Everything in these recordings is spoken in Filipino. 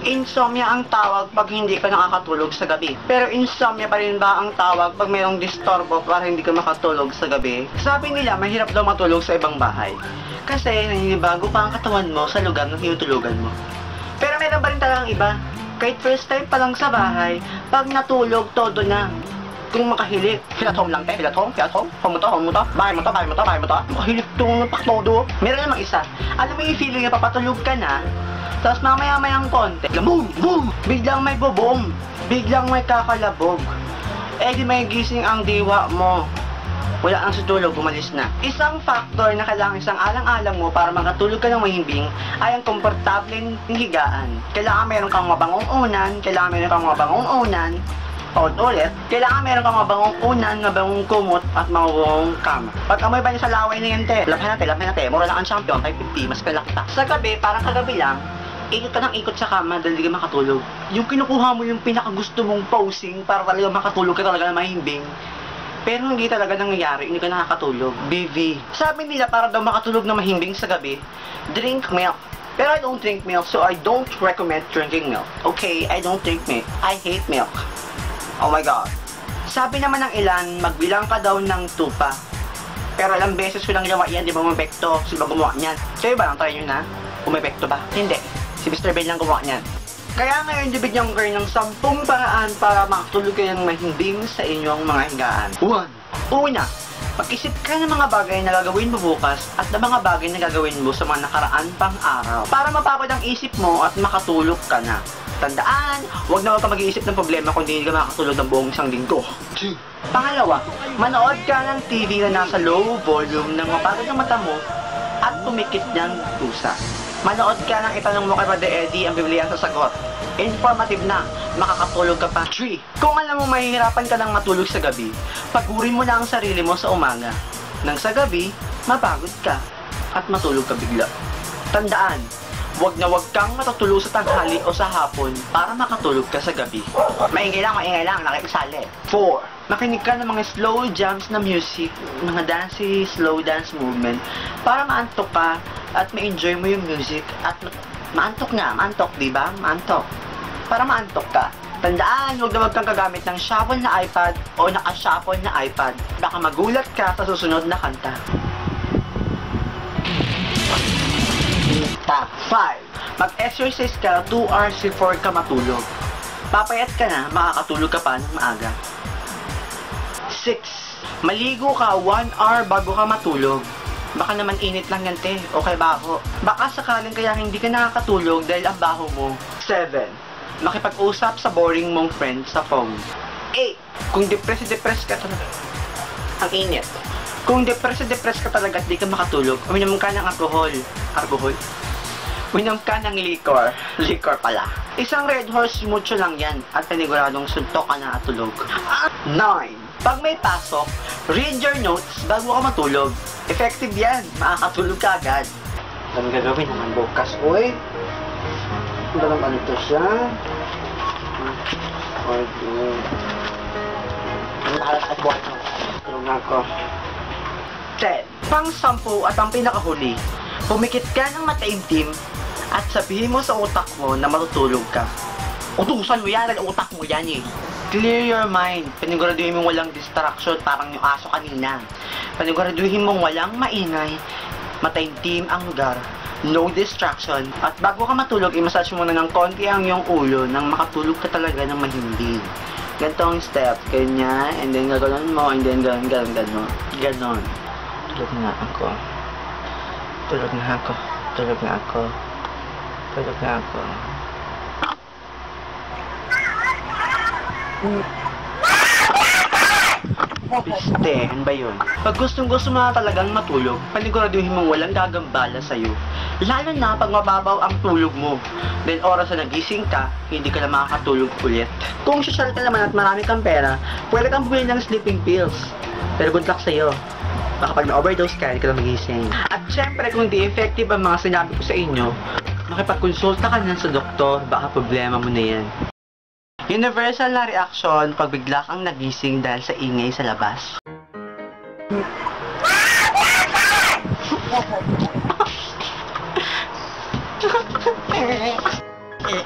Insomnia ang tawag pag hindi ka nakakatulog sa gabi. Pero insomnia pa rin ba ang tawag pag mayroong disturbo para hindi ka makatulog sa gabi? Sabi nila, mahirap daw matulog sa ibang bahay. Kasi naninibago pa ang katawan mo sa lugar ng tinutulugan mo. Pero meron pa rin talagang iba. Kahit first time pa lang sa bahay, pag natulog, todo na. Kung makahilik, filat-home lang tayo, filat-home, home mo to, bahay mo to. Makahilik itong paktodo. Meron namang isa. Alam mo yung feeling na papatulog ka na, tapos mamaya-mayang konti, boom! Biglang may bobom, biglang may kakalabog. Eh di may gising ang diwa mo. Wala ang sutulog, umalis na. Isang factor na kailangan isang alang-alang mo para makatulog ka ng mahimbing ay ang komportableng higaan. Kailangan meron kang mabangong unan, ulit, kailangan meron kang mabangong unan, mabangong kumot at mabangong kama. Pag amoy ba niya sa laway na yan, te? Laban natin. Mura lang ang champion, 550, mas kalakta. Sa gabi, parang kagabi lang, ikot ka ng ikot sa kama dahil di ka makatulog. Yung kinukuha mo yung pinakagusto mong posing para talaga makatulog ka talaga na mahimbing. Pero hindi talaga nangyayari, hindi ka nakakatulog. BV. Sabi nila para daw makatulog na mahimbing sa gabi, drink milk. Pero I don't drink milk, so I don't recommend drinking milk. Okay, I don't drink milk. I hate milk. Oh my God. Sabi naman ng ilan, magbilang ka daw ng tupa. Pero ilang beses ko lang ginawa yan, di ba umepekto? Sino ba gumawa niyan? Sa'yo ba lang, try nyo na? Umepekto ba? Hindi. Si Mr. Ben lang gumawa niyan. Kaya ngayon, bibigyan ko kayo ng 10 paraan para makatulog kayo ng mahimbing sa inyong mga higaan. 1. Una, mag-isip ka ng mga bagay na gagawin mo bukas at ng mga bagay na gagawin mo sa mga nakaraan pang araw. Para mapapad ang isip mo at makatulog ka na. Tandaan, huwag na ka mag-iisip ng problema kung hindi ka makakatulog ng buong isang linggo. 2. Pangalawa, manood ka ng TV na nasa low volume nang mapagod ang mata mo at tumikit ng pusa. Manood ka ng Itanong Mo kay Brother Eddie ang Biblia sa Sagot. Informative na, makakatulog ka pa. 3. Kung alam mo mahihirapan ka ng matulog sa gabi, pagurin mo na ang sarili mo sa umaga. Nang sa gabi, mapagod ka at matulog ka bigla. Tandaan, huwag na huwag kang matutulog sa tanghali o sa hapon para makatulog ka sa gabi. Maingay lang, nakikisali. 4. Makinig ka ng mga slow jams na music, mga dancey, slow dance movement para maantok ka at ma-enjoy mo yung music at maantok, diba? Maantok. Para maantok ka. Tandaan, huwag na huwag kang kagamit ng shuffle na iPad o naka-shuffle na iPad. Baka magulat ka sa susunod na kanta. Top 5. Mag-exercise ka 2 hours before ka matulog. Papayat ka na, makakatulog ka pa ng maaga. 6. Maligo ka 1 hour bago ka matulog. Baka naman init lang yan, te. Okay, baho. Baka sakaling kaya hindi ka nakakatulog dahil ang baho mo. 7. Makipag-usap sa boring mong friend sa phone. 8. Kung depressed ka talaga. Ang init. Kung depressed ka talaga at di ka makatulog, uminom ka ng alcohol. Uminom ka ng liquor. Liquor pala. Isang Red Horse mucho lang yan at paniguradong suntok ka na at tulog. 9. Pag may pasok, read your notes bago ka matulog. Effective yan. Makakatulog ka agad. Ang gagawin naman bukas, oy. Dalang ano to siya? Ang alas at buwan ko. Tulog na ako. 10. Pang-10 at ang pinakahuli. Pumikit ka ng mataimtim at sabihin mo sa utak mo na matutulog ka. Utusan mo yan, utak mo yan eh. Clear your mind. Paniguraduhin mong walang distraction parang yung aso kanina. Paniguraduhin mong walang maingay. Mataimtim ang lugar. No distraction. At bago ka matulog, i-massage mo na ng konti ang iyong ulo nang makatulog ka talaga ng mahimbing. Ganito ang step. Ganyan. And then gaganon mo. And then ganon. Tulog na ako. Piste, ano ba yun? Pag gusto mo na talagang matulog, paniguraduhin mong walang gagambala sa'yo. Lalo na pag mababaw ang tulog mo. Dahil oras na nagising ka, hindi ka na makakatulog ulit. Kung social ka naman at marami kang pera, pwede kang bumili ng sleeping pills. Pero good luck sa'yo. Baka pag na-overdose ka, hindi ka na magising. At syempre, kung di effective ang mga sinabi ko sa inyo, makipagkonsulta ka na sa doktor, baka problema mo na yan. Universal na reaksyon pag bigla kang nagising dahil sa ingay sa labas. Tang.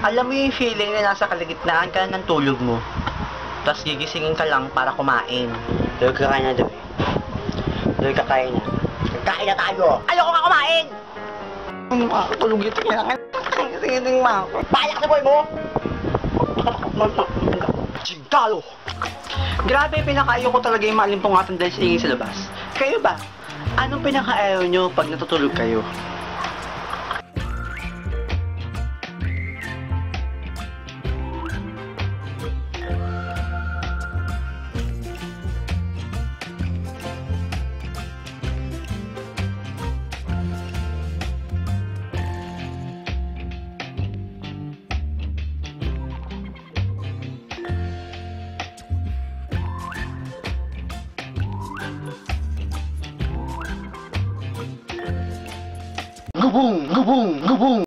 Alam mo yung feeling na nasa kalagitnaan ka ng tulog mo. Tapos gigisingin ka lang para kumain. Doon ka kain na doon. Doon ka kain na. Kain na tayo! Ayoko ka kumain! Tulog ito kailangan. Gisingin mo ako. Bahala ka sa boy mo! Chingalo! Grabe, pinakaayaw ko talaga yung maalimpungatan dahil sa ingin sa labas. Kayo ba? Anong pinakaayaw nyo pag natutulog kayo? Gubong! Gubong! Gubong!